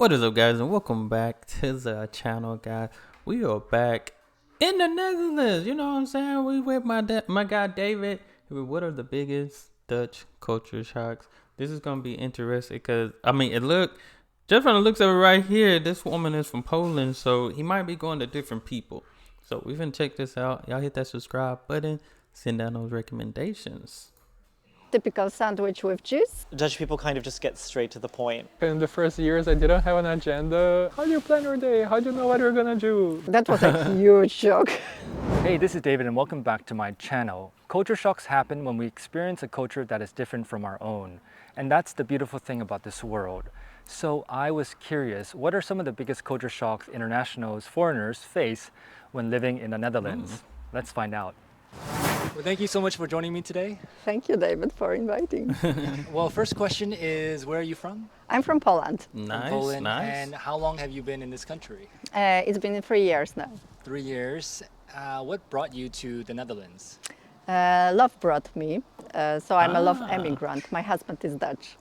What is up, guys, and welcome back to the channel, guys. We are back in the Netherlands. You know what I'm saying? We with my guy David. What are the biggest Dutch culture shocks? This is gonna be interesting because just from the looks of it right here, this woman is from Poland, so he might be going to different people. So we can check this out. Y'all hit that subscribe button. Send down those recommendations. Typical sandwich with cheese. Dutch people kind of just get straight to the point. In the first years, I didn't have an agenda. How do you plan your day? How do you know what you're gonna do? That was a huge shock. Hey, this is David and welcome back to my channel. Culture shocks happen when we experience a culture that is different from our own. And that's the beautiful thing about this world. So I was curious, what are some of the biggest culture shocks internationals, foreigners face when living in the Netherlands? Let's find out. Well, thank you so much for joining me today. Thank you, David, for inviting. Well, first question is, where are you from? I'm from Poland. Nice, From Poland. nice. And how long have you been in this country? It's been 3 years now. 3 years. What brought you to the Netherlands? Love brought me, so I'm a love immigrant. My husband is Dutch.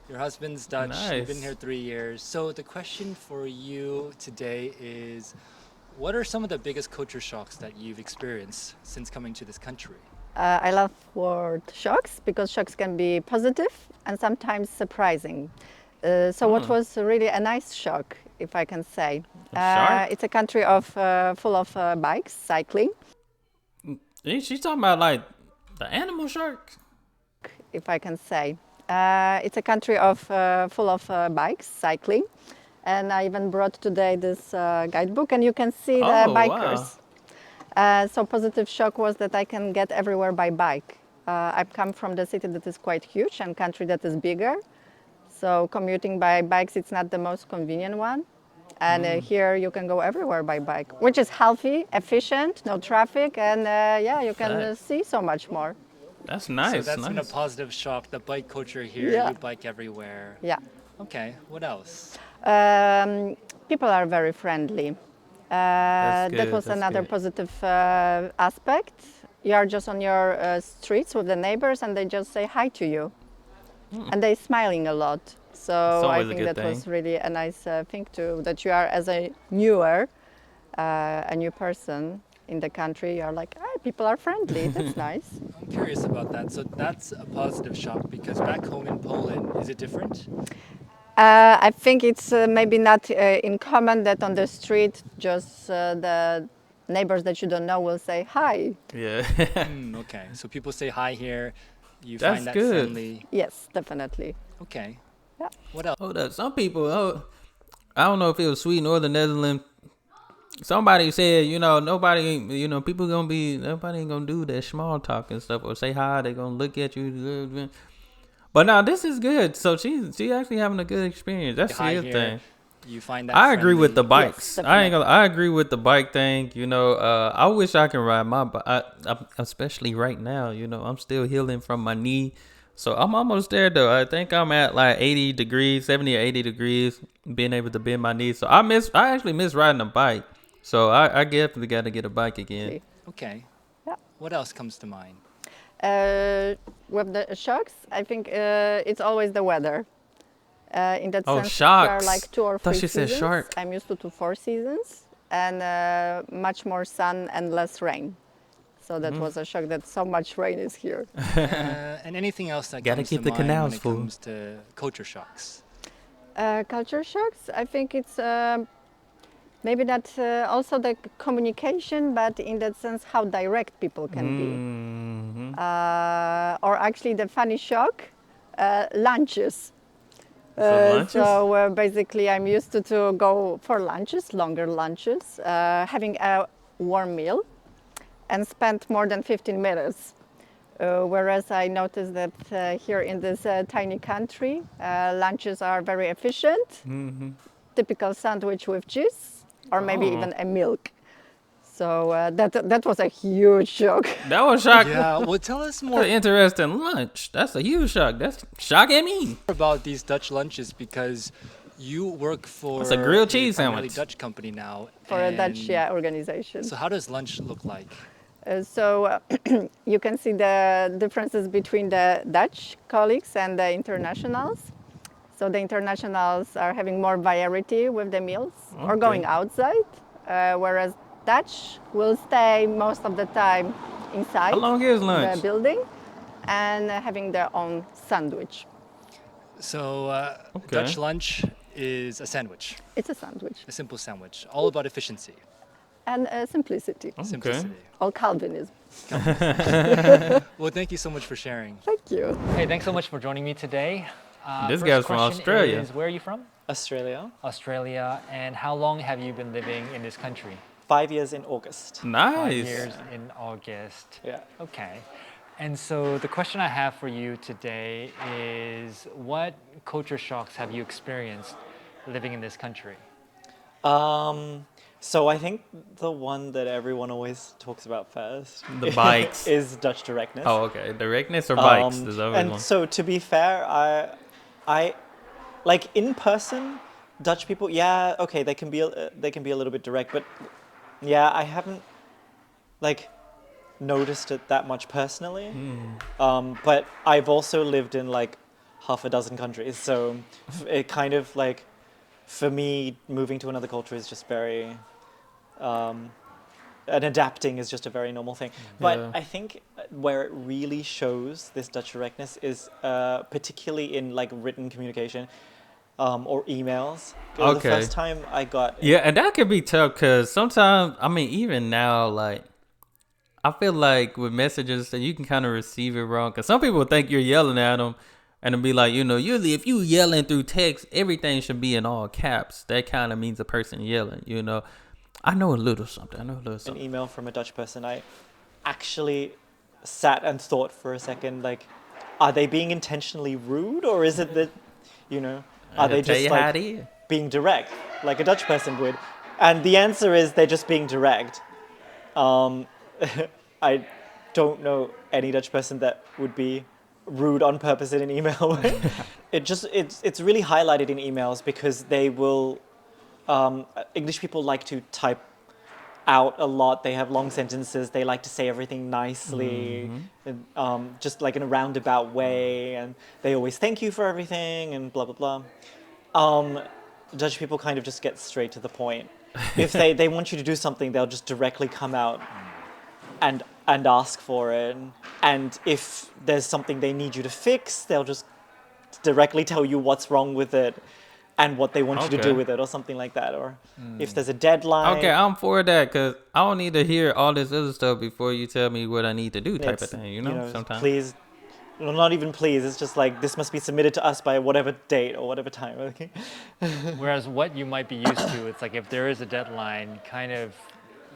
Your husband's Dutch. You've been Nice. here 3 years. So the question for you today is, what are some of the biggest culture shocks that you've experienced since coming to this country? I love word shocks because shocks can be positive and sometimes surprising. So what was really a nice shock, if I can say? Shark? It's a country of full of bikes, cycling. She's talking about like the animal shark. If I can say. It's a country of full of bikes, cycling, and I even brought today this guidebook, and you can see the Oh, wow. bikers. So positive shock was that I can get everywhere by bike. I've come from the city that is quite huge and country that is bigger, so commuting by bikes it's not the most convenient one. And here you can go everywhere by bike, which is healthy, efficient, no traffic, and yeah, you can Nice. see so much more. That's nice. So that's been a nice. positive shock, the bike culture here, Yeah. you bike everywhere. Yeah. Okay, what else? People are very friendly. That's That good, was that's another good. positive aspect. You are just on your streets with the neighbors and they just say hi to you. And they're smiling a lot. So I always a think good that was thing. really a nice thing too, that you are as a new person in the country, you're like, ah, people are friendly, that's nice. I'm curious about that. So that's a positive shock because back home in Poland, is it different? I think it's maybe not in common that on the street just the neighbors that you don't know will say hi. Yeah. Okay, so people say hi here. You That's find that good. friendly. Yes, definitely. Okay. Yeah. What else? Hold up. Some people, I don't know if it was Sweden or the Netherlands. Somebody said, nobody ain't gonna do that small talk and stuff or say hi. They gonna look at you. But now this is good. So she actually having a good experience. That's the Hi good here. thing. You find that I agree with the friendly. bikes. Yes, I agree with the bike thing. I wish I can ride my bike, especially right now. I'm still healing from my knee, so I'm almost there though. I think I'm at like 80 degrees, 70 or 80 degrees, being able to bend my knee. So I actually miss riding a bike. So I definitely got to get a bike again. Okay. Yeah. What else comes to mind? With the shocks, I think it's always the weather. In that Oh, sense, shocks. there are like 2 or 3 Thought she said seasons. shark. I'm used to 4 seasons and much more sun and less rain. So that was a shock that so much rain is here. And anything else that Gotta comes keep to the mind when canals it full. comes to culture shocks? Culture shocks, I think it's maybe not also the communication, but in that sense how direct people can be. Or actually the funny shock, lunches. Lunches? So basically I'm used to go for lunches, longer lunches, having a warm meal and spend more than 15 minutes. Whereas I noticed that here in this tiny country, lunches are very efficient. Typical sandwich with cheese, or maybe even a milk. So that was a huge shock. That was shocking. Yeah, well, tell us What more an interesting lunch. That's a huge shock. That's shocking me. about these Dutch lunches because you work for That's a grilled cheese primarily sandwich. Dutch company now. For a Dutch and organization. So how does lunch look like? So you can see the differences between the Dutch colleagues and the internationals. So the internationals are having more variety with the meals or Okay. going outside, whereas Dutch will stay most of the time inside How long is the lunch? building and having their own sandwich. So Okay. Dutch lunch is a sandwich, It's a sandwich a simple sandwich, all about efficiency, and simplicity, Okay. simplicity. or Calvinism. Well, thank you so much for sharing. Thank you. Hey, thanks so much for joining me today. This First guy's from question Australia. is, where are you from? Australia, Australia. And how long have you been living in this country? 5 years in August. 5 Nice. years in August. Yeah. Okay. And so the question I have for you today is, what culture shocks have you experienced living in this country? So I think the one that everyone always talks about first The bikes. is Dutch directness. Oh, okay. Directness or bikes? There's always And one. so to be fair, I like in person, Dutch people. Yeah, okay, they can be a little bit direct, but yeah, I haven't like noticed it that much personally. But I've also lived in like half a dozen countries, so it kind of like for me moving to another culture is just very and adapting is just a very normal thing. But Yeah. I think where it really shows this Dutch directness is particularly in like written communication or emails. The Okay. first time I got Yeah, and that could be tough because sometimes, I mean, even now, like, I feel like with messages that you can kind of receive it wrong because some people think you're yelling at them and it'll be like, usually if you yelling through text, everything should be in all caps. That kind of means a person yelling. I know a little something. an email from a Dutch person, I actually sat and thought for a second, like, are they being intentionally rude, or is it that, are they tell just you how like it is. being direct, like a Dutch person would? And the answer is they're just being direct. I don't know any Dutch person that would be rude on purpose in an email. It's really highlighted in emails because they will English people like to type out a lot. They have long sentences. They like to say everything nicely, and, just like in a roundabout way. And they always thank you for everything and blah, blah, blah. Dutch people kind of just get straight to the point. If they want you to do something, they'll just directly come out and ask for it. And if there's something they need you to fix, they'll just directly tell you what's wrong with it and what they want you to do Okay. with it or something like that. Or if there's a deadline. Okay, I'm for that because I don't need to hear all this other stuff before you tell me what I need to do type of it's, thing, sometimes. Please, well, not even please, it's just like, this must be submitted to us by whatever date or whatever time, okay? Whereas what you might be used to, it's like if there is a deadline, kind of,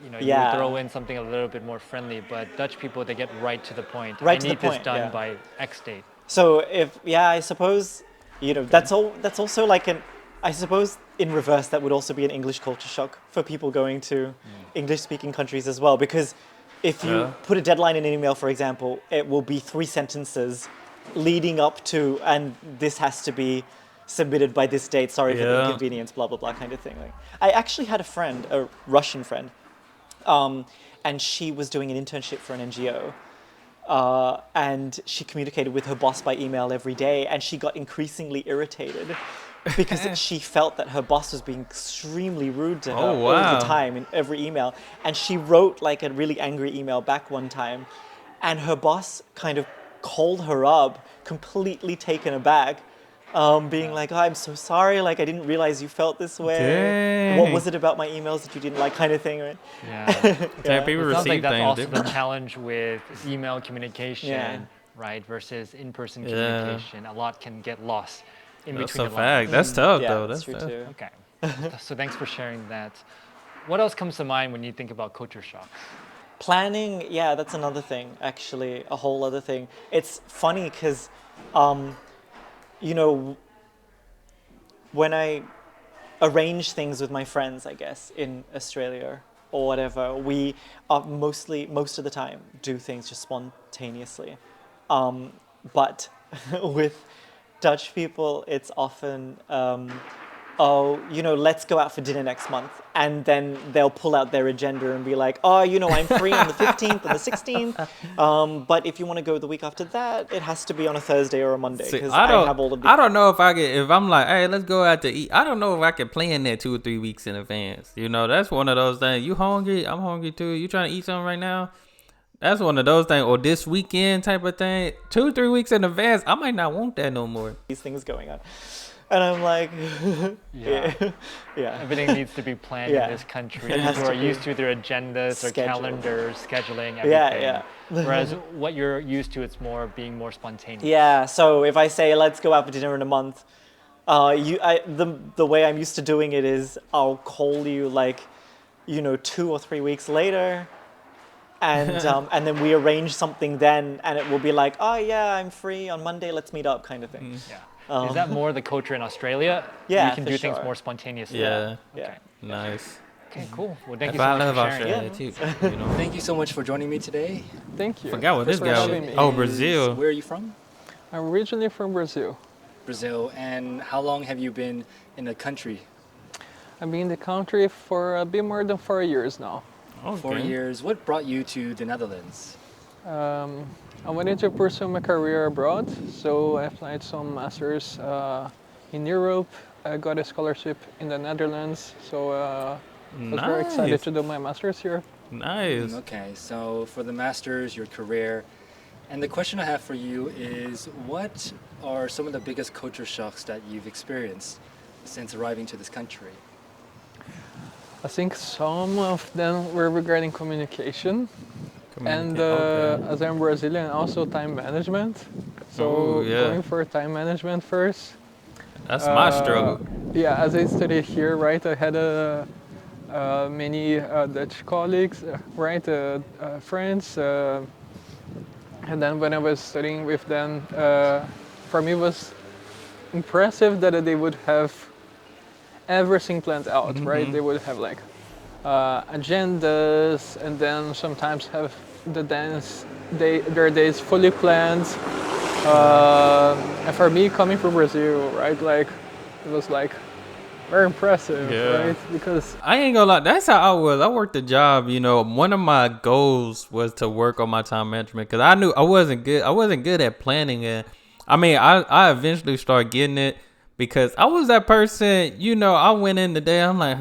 you Yeah. would throw in something a little bit more friendly. But Dutch people, they get right to the point. Right I to the need this point, done yeah. by X date. So I suppose, that's also like I suppose in reverse, that would also be an English culture shock for people going to English-speaking countries as well. Because if you Yeah. put a deadline in an email, for example, it will be 3 sentences leading up to, and this has to be submitted by this date. Sorry for the Yeah. inconvenience, blah, blah, blah kind of thing. Like, I actually had a friend, a Russian friend, and she was doing an internship for an NGO. And she communicated with her boss by email every day, and she got increasingly irritated because she felt that her boss was being extremely rude to her Oh, all wow. the time in every email. And she wrote like a really angry email back one time, and her boss kind of called her up, completely taken aback, being like, "Oh, I'm so sorry, like I didn't realize you felt this way. What Dang. was it about my emails that you didn't like," kind of thing, right? Yeah. Damn, people It sounds receive like that's things also the different. challenge with email communication, Yeah. right, versus in-person Yeah. communication. A lot can get lost in That's between a the fact. lines. That's tough, Yeah, though. that's That's true tough. too. Okay. So thanks for sharing that. What else comes to mind when you think about culture shocks? Planning, yeah, that's another thing, actually, a whole other thing. It's funny because, when I arrange things with my friends, I guess, in Australia or whatever, we are most of the time, do things just spontaneously. But with Dutch people, it's often oh, let's go out for dinner next month. And then they'll pull out their agenda and be like, oh, I'm free on the 15th and the 16th. But if you want to go the week after that, it has to be on a Thursday or a Monday See, because I have all of the... I don't know if I'm like, hey, let's go out to eat. I don't know if I can plan that 2 or 3 weeks in advance. That's one of those things. You hungry? I'm hungry too. You trying to eat something right now? That's one of those things. Or this weekend type of thing. 2 or 3 weeks in advance, I might not want that no more. These things going on. And I'm like, Yeah. yeah. Everything needs to be planned in this country. It has People are to be used to their agendas, their scheduled. calendars, scheduling, everything. Yeah. Whereas what you're used to, it's more being more spontaneous. Yeah, so if I say, let's go out for dinner in a month, the way I'm used to doing it is I'll call you 2 or 3 weeks later, and then we arrange something then, and it will be like, oh yeah, I'm free on Monday, let's meet up kind of thing. Yeah. Is that more the culture in Australia? Yeah, You can for do things sure. more spontaneously. Yeah. Okay. Nice. Okay, cool. Well, thank you If so I much love for sharing. Australia Yeah. too. Thank you so much for joining me today. Thank you. Forgot what this Thanks for guy having was. me. Oh, Is- Brazil. Where are you from? I'm originally from Brazil. Brazil. And how long have you been in the country? I've been in the country for a bit more than 4 years now. Okay. 4 years. What brought you to the Netherlands? I wanted to pursue my career abroad, so I applied some masters in Europe. I got a scholarship in the Netherlands, so I was very excited Nice. to do my masters here. Nice. Okay, so for the masters, your career, and the question I have for you is, what are some of the biggest culture shocks that you've experienced since arriving to this country? I think some of them were regarding communication. And Okay. as I'm Brazilian, also time management. So Oh, yeah. going for time management first. That's my struggle. Yeah, as I studied here, right, I had many Dutch colleagues, right, friends. And then when I was studying with them, for me it was impressive that they would have everything planned out, right? They would have like agendas, and then sometimes have their days fully planned. And for me, coming from Brazil, right, like it was like very impressive, Yeah. right? Because I ain't gonna lie, that's how I was. I worked a job, one of my goals was to work on my time management because I knew I wasn't good at planning it. I mean, I eventually started getting it because I was that person, I went in the day, I'm like,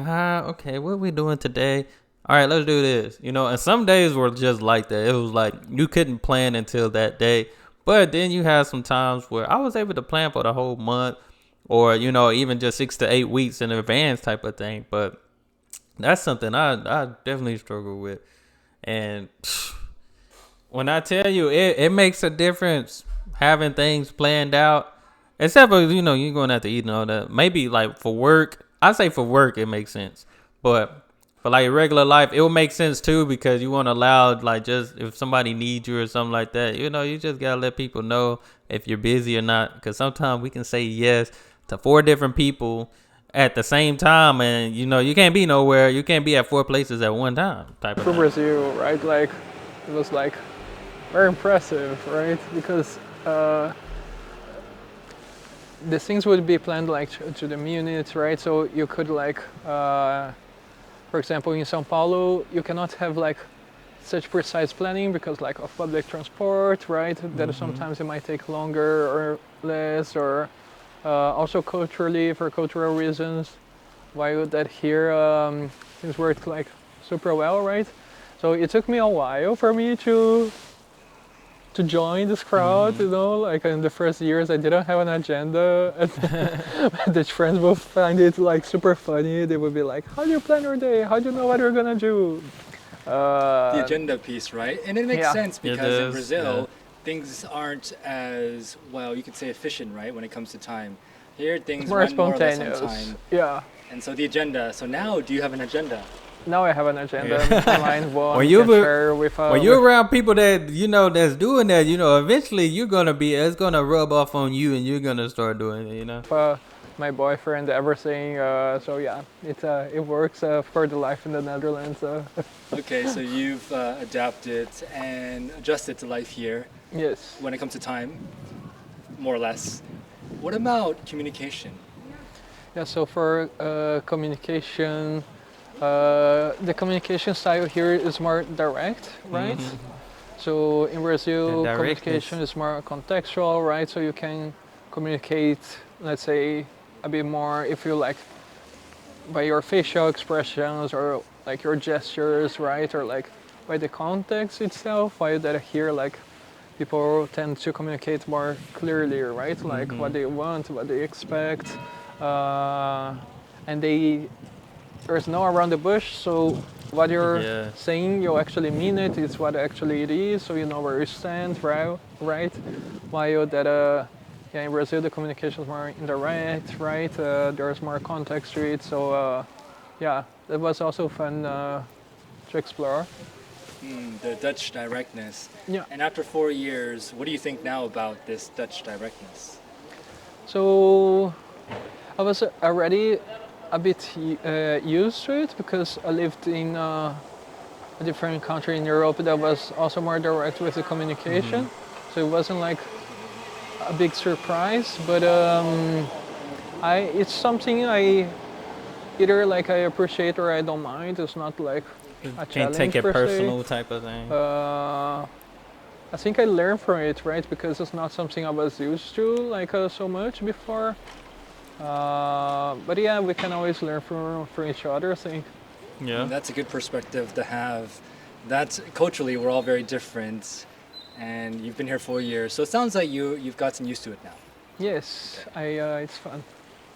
okay, what we doing today? All right, let's do this, and some days were just like that. It was like you couldn't plan until that day. But then you had some times where I was able to plan for the whole month or, even just 6 to 8 weeks in advance type of thing. But that's something I definitely struggle with. And when I tell you, it makes a difference having things planned out. Except for, you're going out to eat and all that. Maybe like for work, I say for work it makes sense. But for like regular life, it will make sense too because you want to allow like just if somebody needs you or something like that, you just gotta let people know if you're busy or not. Because sometimes we can say yes to 4 different people at the same time, and you can't be nowhere. You can't be at 4 places at one time. Type of from thing. Brazil, right, like it was like very impressive, right? Because the things would be planned like to the minute, right? So you could like, for example, in São Paulo, you cannot have like such precise planning because like of public transport, right? That sometimes it might take longer or less, or also culturally for cultural reasons. While that here things worked like super well, right? So it took me a while for me to join this crowd, like in the first years I didn't have an agenda. My Dutch friends will find it like super funny. They would be like, how do you plan your day? How do you know what you're gonna do? The agenda piece, right? And it makes Yeah. sense It because in is, Brazil, yeah. things aren't as, well, you could say efficient, right, when it comes to time. Here, things It's more run more or less on spontaneous. time. Yeah. And so the agenda. So now, do you have an agenda? Now I have an agenda. Yeah. Online one When you can were- share with, When you're around people that that's doing that, eventually it's gonna rub off on you, and you're gonna start doing it. my boyfriend, everything. So yeah, it works for the life in the Netherlands. Okay, so you've adapted and adjusted to life here Yes. when it comes to time, more or less. What about communication? Yeah, so for communication, the communication style here is more direct, right? So in Brazil, The communication directness. is more contextual, right? So you can communicate, let's say, a bit more if you like by your facial expressions or like your gestures, right? Or like by the context itself. While that here, like people tend to communicate more clearly, right? Like what they want, what they expect, uh, and there's no around the bush. So what you're Yeah. saying, you actually mean it. It's what actually it is. So you know where you stand, right? Right. While that yeah, in Brazil the communication is more indirect, right? There's more context to it. So yeah, it was also fun to explore. The Dutch directness. Yeah. And after 4 years, what do you think now about this Dutch directness? So I was already a bit used to it because I lived in a different country in Europe that was also more direct with the communication. So it wasn't like a big surprise, but it's something I either like I appreciate or I don't mind. It's not like a Can't challenge take it per se. personal type of thing. I think I learned from it, right? Because it's not something I was used to like so much before. But yeah, we can always learn from each other, I think. Yeah. That's a good perspective to have. That's culturally, we're all very different, and you've been here 4 years, so it sounds like you've gotten used to it now. Yes, it's fun.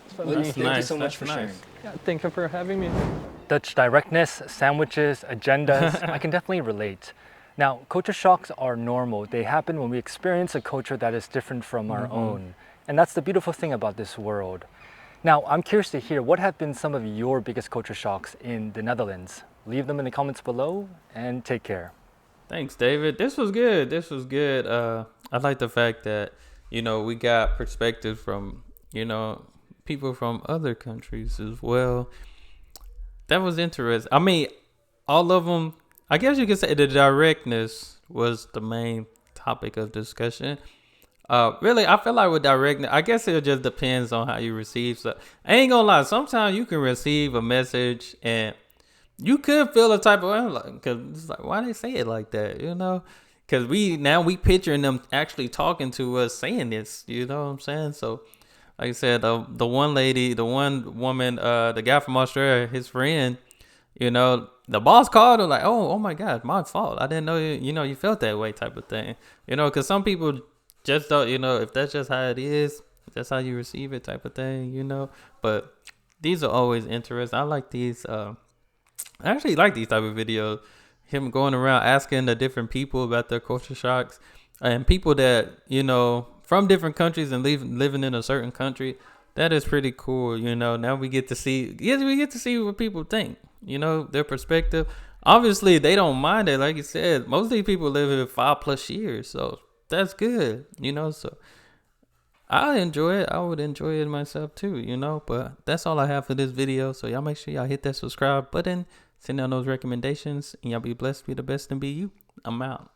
It's fun. Well, That's thank you nice, so much that's for nice. sharing. Yeah, thank you for having me. Dutch directness, sandwiches, agendas, I can definitely relate. Now, culture shocks are normal. They happen when we experience a culture that is different from our own. And that's the beautiful thing about this world. Now, I'm curious to hear what have been some of your biggest culture shocks in the Netherlands. Leave them in the comments below and take care. Thanks, David. This was good. This was good. I like the fact that, we got perspective from, people from other countries as well. That was interesting. I mean, all of them, I guess you could say the directness was the main topic of discussion. Really, I feel like with directness, I guess it just depends on how you receive. So I ain't gonna lie. Sometimes you can receive a message and you could feel a type of way, like, cause it's like, why they say it like that, Cause we picturing them actually talking to us saying this, you know what I'm saying? So, like I said, the one lady, the one woman, the guy from Australia, his friend, the boss called her like, oh my God, my fault. I didn't know you felt that way type of thing, cause some people just don't, if that's just how it is, that's how you receive it type of thing, But these are always interesting. I like these. I actually like these type of videos. Him going around asking the different people about their culture shocks, and people that from different countries and living in a certain country. That is pretty cool. Now we get to see. Yes, we get to see what people think. Their perspective. Obviously, they don't mind it. Like you said, most of these people live here 5+ years, so that's good. So I enjoy it. I would enjoy it myself too, But that's all I have for this video. So y'all make sure y'all hit that subscribe button, send down those recommendations, and y'all be blessed, be the best, and be you. I'm out.